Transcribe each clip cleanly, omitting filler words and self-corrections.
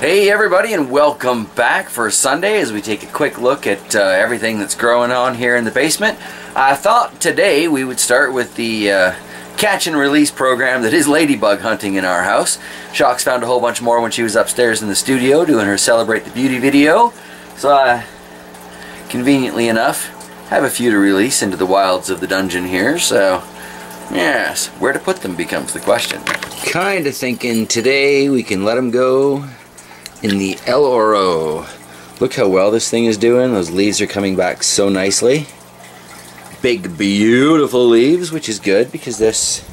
Hey everybody, and welcome back for Sunday as we take a quick look at everything that's growing on here in the basement. I thought today we would start with the catch and release program that is ladybug hunting in our house. Shocks found a whole bunch more when she was upstairs in the studio doing her Celebrate the Beauty video. So conveniently enough, have a few to release into the wilds of the dungeon here. So yes, where to put them becomes the question. Kinda thinking today we can let them go in the El Oro. Look how well this thing is doing. Those leaves are coming back so nicely. Big, beautiful leaves, which is good because this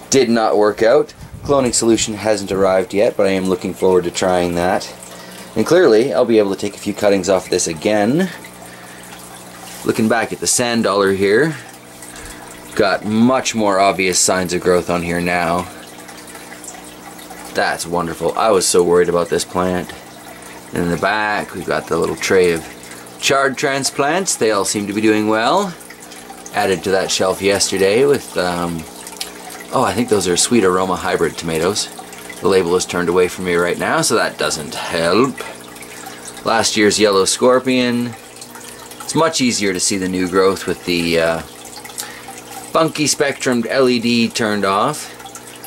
did not work out. Cloning solution hasn't arrived yet, but I am looking forward to trying that. And clearly, I'll be able to take a few cuttings off this again. Looking back at the sand dollar here, got much more obvious signs of growth on here now. That's wonderful. I was so worried about this plant. And in the back, we've got the little tray of chard transplants. They all seem to be doing well. Added to that shelf yesterday with, oh, I think those are Sweet Aroma hybrid tomatoes. The label is turned away from me right now, so that doesn't help. Last year's yellow scorpion. It's much easier to see the new growth with the funky spectrumed LED turned off.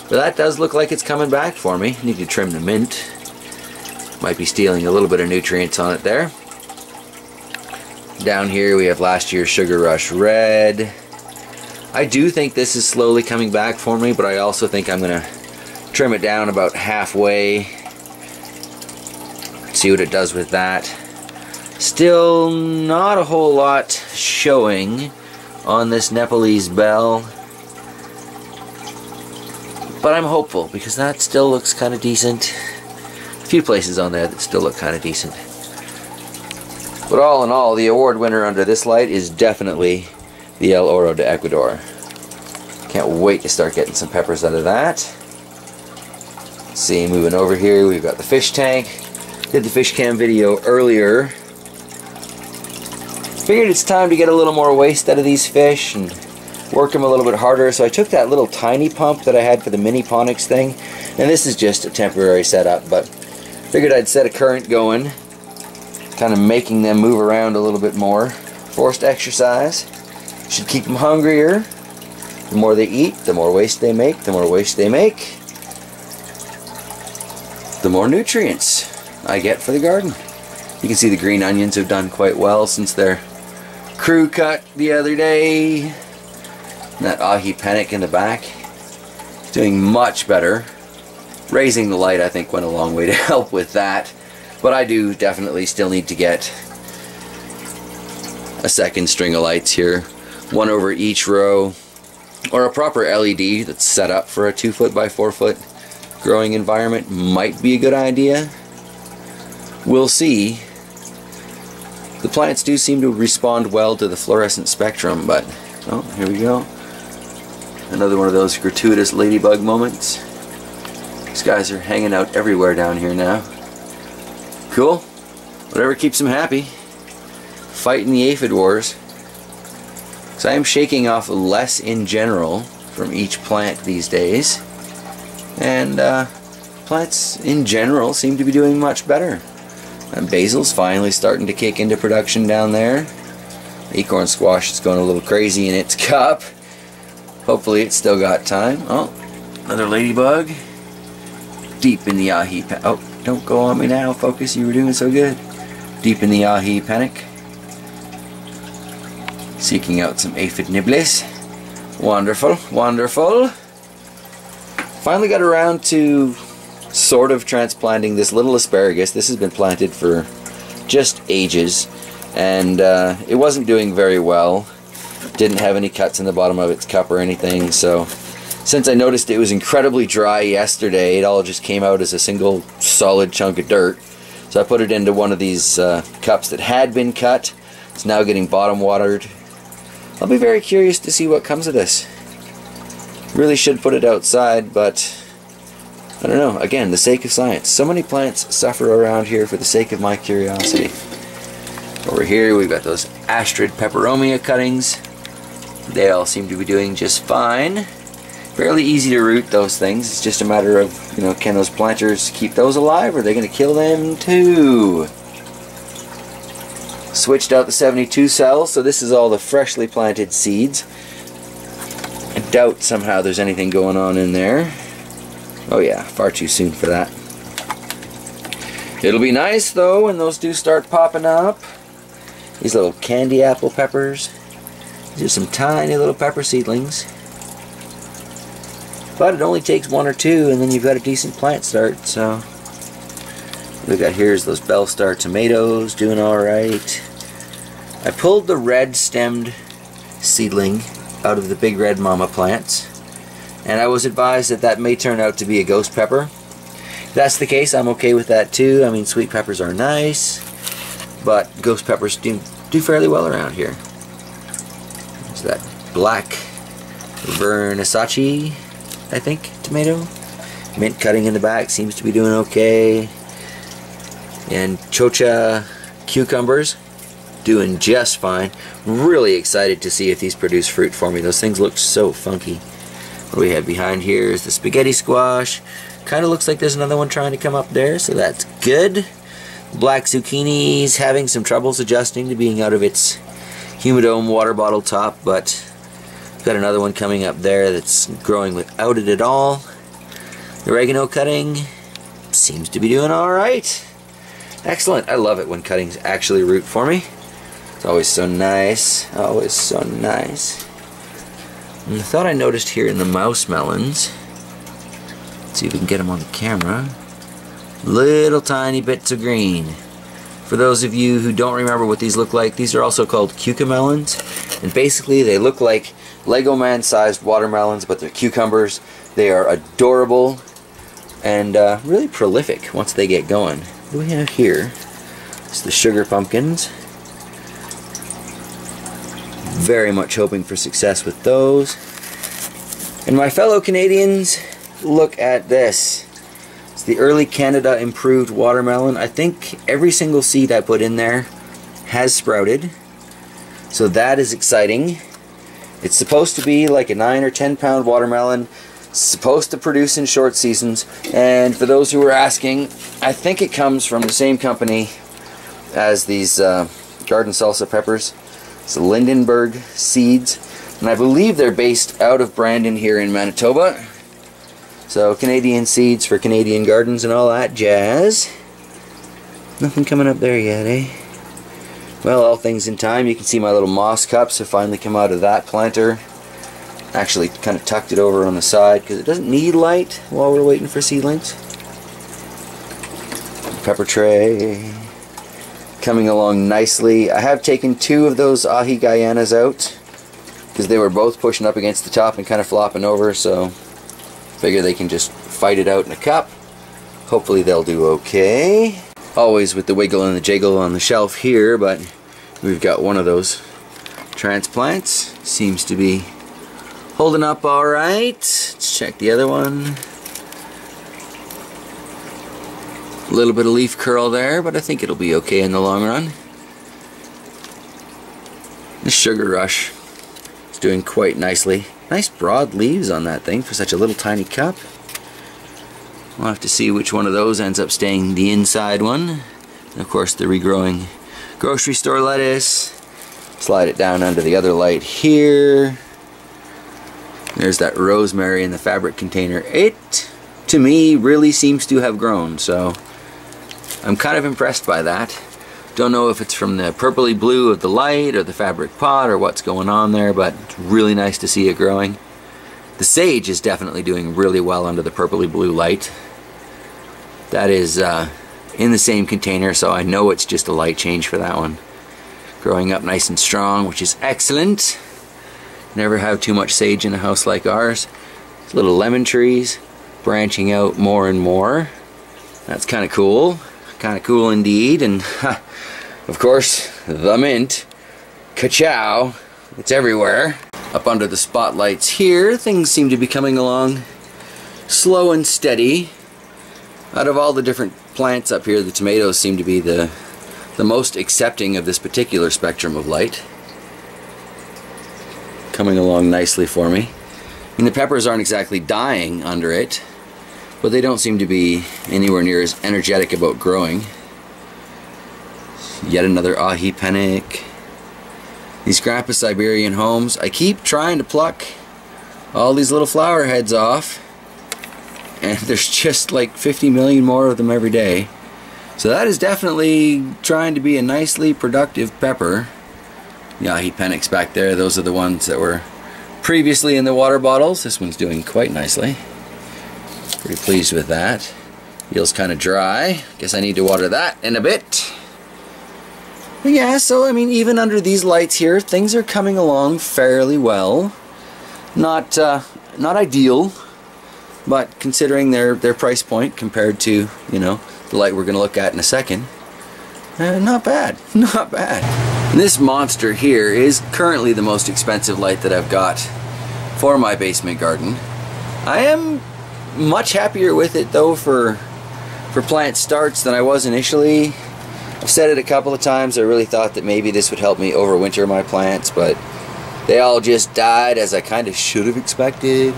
But that does look like it's coming back for me. Need to trim the mint. Might be stealing a little bit of nutrients on it there. Down here we have last year's Sugar Rush Red. I do think this is slowly coming back for me, but I also think I'm going to trim it down about halfway. See what it does with that. Still not a whole lot showing on this Nepalese bell. But I'm hopeful because that still looks kind of decent. A few places on there that still look kind of decent. But all in all, the award winner under this light is definitely the El Oro de Ecuador. Can't wait to start getting some peppers out of that. Let's see, moving over here, we've got the fish tank. Did the fish cam video earlier. Figured it's time to get a little more waste out of these fish and work them a little bit harder, so I took that little tiny pump that I had for the mini Ponix thing, and this is just a temporary setup, but figured I'd set a current going, kind of making them move around a little bit more. Forced exercise should keep them hungrier. The more they eat, the more waste they make. The more waste they make, the more nutrients I get for the garden. You can see the green onions have done quite well since their crew cut the other day. That ahi panic in the back is doing much better. Raising the light, I think, went a long way to help with that. But I do definitely still need to get a second string of lights here. One over each row. Or a proper LED that's set up for a 2-foot by 4-foot growing environment might be a good idea. We'll see. The plants do seem to respond well to the fluorescent spectrum, but oh, here we go. Another one of those gratuitous ladybug moments. These guys are hanging out everywhere down here now. Cool. Whatever keeps them happy. Fighting the aphid wars. So I am shaking off less in general from each plant these days. And plants in general seem to be doing much better. And basil's finally starting to kick into production down there. Acorn squash is going a little crazy in its cup. Hopefully it's still got time. Oh, another ladybug. Deep in the ahi panic. Oh, don't go on me now, focus. You were doing so good. Deep in the ahi panic. Seeking out some aphid nibbles. Wonderful, wonderful. Finally got around to sort of transplanting this little asparagus. This has been planted for just ages. And it wasn't doing very well. Didn't have any cuts in the bottom of its cup or anything, so since I noticed it was incredibly dry yesterday, it all just came out as a single solid chunk of dirt. So I put it into one of these cups that had been cut. It's now getting bottom watered. I'll be very curious to see what comes of this. Really should put it outside, but I don't know. Again, the sake of science. So many plants suffer around here for the sake of my curiosity. Over here we've got those Astrid peperomia cuttings. They all seem to be doing just fine. Fairly easy to root those things. It's just a matter of, you know, can those planters keep those alive, or are they going to kill them too? Switched out the 72 cells, so this is all the freshly planted seeds. I doubt somehow there's anything going on in there. Oh yeah, far too soon for that. It'll be nice though when those do start popping up. These little candy apple peppers. These are some tiny little pepper seedlings. But it only takes one or two and then you've got a decent plant start. So what we got here is those Bellstar tomatoes doing alright. I pulled the red stemmed seedling out of the big red mama plants, and I was advised that that may turn out to be a ghost pepper. If that's the case, I'm okay with that too. I mean, sweet peppers are nice, but ghost peppers do fairly well around here. There's that black Versace, I think, tomato. Mint cutting in the back seems to be doing okay. And Chocha cucumbers doing just fine. Really excited to see if these produce fruit for me. Those things look so funky. What we have behind here is the spaghetti squash. Kind of looks like there's another one trying to come up there, so that's good. Black zucchini's having some troubles adjusting to being out of its humidome water bottle top, but got another one coming up there that's growing without it at all. The oregano cutting seems to be doing alright. Excellent. I love it when cuttings actually root for me. It's always so nice. Always so nice. And I thought I noticed here in the mouse melons, let's see if we can get them on the camera, little tiny bits of green. For those of you who don't remember what these look like, these are also called cucamelons. And basically they look like Lego Man sized watermelons, but they're cucumbers. They are adorable and really prolific once they get going. What do we have here? It's the sugar pumpkins. Very much hoping for success with those. And my fellow Canadians, look at this. It's the Early Canada Improved Watermelon. I think every single seed I put in there has sprouted. So that is exciting. It's supposed to be like a 9 or 10 pound watermelon. It's supposed to produce in short seasons. And for those who are asking, I think it comes from the same company as these garden salsa peppers. It's Lindenberg Seeds, and I believe they're based out of Brandon here in Manitoba. So Canadian seeds for Canadian gardens and all that jazz. Nothing coming up there yet, eh? Well, all things in time. You can see my little moss cups have finally come out of that planter. Actually kind of tucked it over on the side because it doesn't need light while we're waiting for seedlings. Pepper tray coming along nicely. I have taken 2 of those Ahi Guyanas out because they were both pushing up against the top and kind of flopping over, so figure they can just fight it out in a cup. Hopefully they'll do okay. Always with the wiggle and the jiggle on the shelf here, but we've got one of those transplants. Seems to be holding up alright. Let's check the other one. A little bit of leaf curl there, but I think it'll be okay in the long run. The Sugar Rush is doing quite nicely. Nice broad leaves on that thing for such a little tiny cup. We'll have to see which one of those ends up staying the inside one. And of course the regrowing grocery store lettuce. Slide it down under the other light here. There's that rosemary in the fabric container. It, to me, really seems to have grown, so I'm kind of impressed by that. Don't know if it's from the purpley blue of the light or the fabric pot or what's going on there, but it's really nice to see it growing. The sage is definitely doing really well under the purpley blue light. That is in the same container, so I know it's just a light change for that one. Growing up nice and strong, which is excellent. Never have too much sage in a house like ours. It's little lemon trees branching out more and more. That's kind of cool. Kind of cool indeed. And of course, the mint. Ka-chow. It's everywhere. Up under the spotlights here, things seem to be coming along slow and steady. Out of all the different plants up here, the tomatoes seem to be the most accepting of this particular spectrum of light. Coming along nicely for me. And the peppers aren't exactly dying under it, but they don't seem to be anywhere near as energetic about growing. Yet another ahi panic. These Grandpa Siberian homes, I keep trying to pluck all these little flower heads off, and there's just like 50 million more of them every day. So that is definitely trying to be a nicely productive pepper. The ahi panic's back there. Those are the ones that were previously in the water bottles. This one's doing quite nicely. Pretty pleased with that. Feels kind of dry. Guess I need to water that in a bit. But yeah, so I mean, even under these lights here, things are coming along fairly well. Not ideal, but considering their price point compared to, you know, the light we're going to look at in a second, not bad, not bad. And this monster here is currently the most expensive light that I've got for my basement garden. I am much happier with it though for plant starts than I was initially. I've said it a couple of times. I really thought that maybe this would help me overwinter my plants, but they all just died, as I kind of should have expected.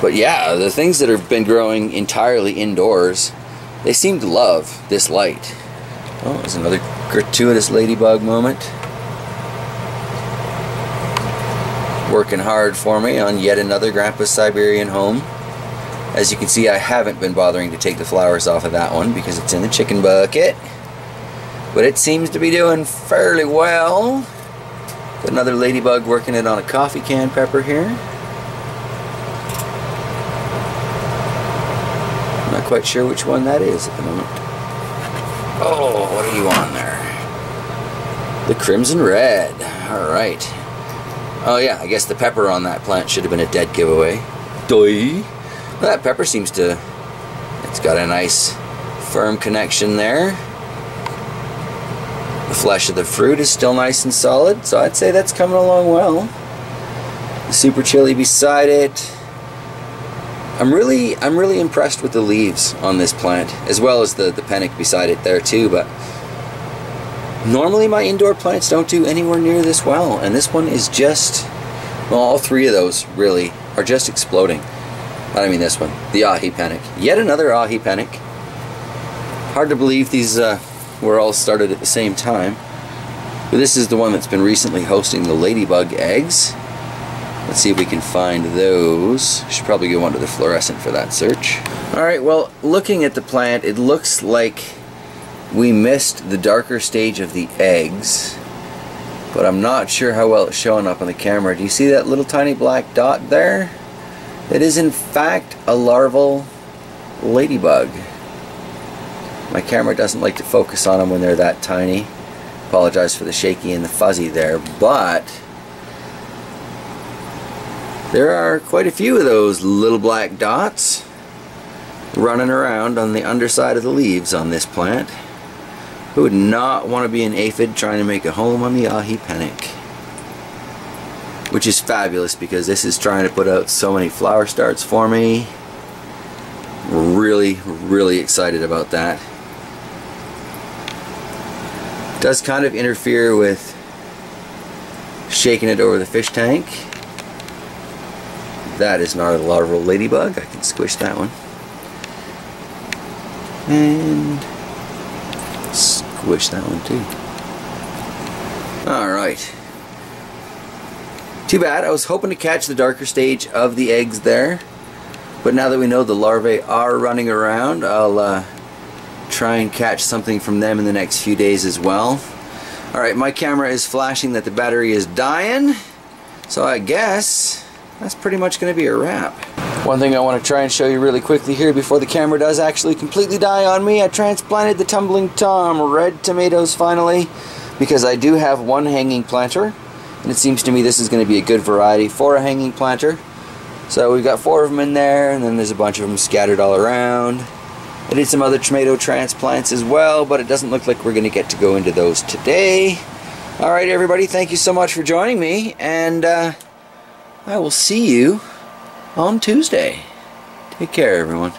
But yeah, the things that have been growing entirely indoors, they seem to love this light. Oh, there's another gratuitous ladybug moment. Working hard for me on yet another Grandpa Siberian home. As you can see, I haven't been bothering to take the flowers off of that one because it's in the chicken bucket. But it seems to be doing fairly well. Got another ladybug working it on a coffee can pepper here. Not quite sure which one that is at the moment. Oh, what are you on there? The crimson red. Alright. Oh yeah, I guess the pepper on that plant should have been a dead giveaway. Doi. Well, that pepper seems to... It's got a nice firm connection there. The flesh of the fruit is still nice and solid, so I'd say that's coming along well. The super chili beside it. I'm really impressed with the leaves on this plant, as well as the panic beside it there too, but normally my indoor plants don't do anywhere near this well, and this one is just, well, all three of those really are just exploding. I don't mean this one, the ahi panic. Yet another ahi panic. Hard to believe these were all started at the same time, but this is the one that's been recently hosting the ladybug eggs. Let's see if we can find those. Should probably go onto the fluorescent for that search. Alright, well, looking at the plant, it looks like we missed the darker stage of the eggs, but I'm not sure how well it's showing up on the camera. Do you see that little tiny black dot there? It is in fact a larval ladybug. My camera doesn't like to focus on them when they're that tiny. Apologize for the shaky and the fuzzy there, but there are quite a few of those little black dots running around on the underside of the leaves on this plant. Who would not want to be an aphid trying to make a home on the ahi panic? Which is fabulous because this is trying to put out so many flower starts for me. Really excited about that. Does kind of interfere with shaking it over the fish tank. That is not a larval ladybug. I can squish that one. And squish that one too. Alright. Too bad. I was hoping to catch the darker stage of the eggs there. But now that we know the larvae are running around, I'll try and catch something from them in the next few days as well. Alright, my camera is flashing that the battery is dying. So I guess that's pretty much going to be a wrap. One thing I want to try and show you really quickly here before the camera does actually completely die on me. I transplanted the Tumbling Tom red tomatoes finally, because I do have one hanging planter, and it seems to me this is going to be a good variety for a hanging planter. So we've got 4 of them in there, and then there's a bunch of them scattered all around. I did some other tomato transplants as well, but it doesn't look like we're going to get to go into those today. Alright everybody, thank you so much for joining me, and I will see you on Tuesday. Take care, everyone.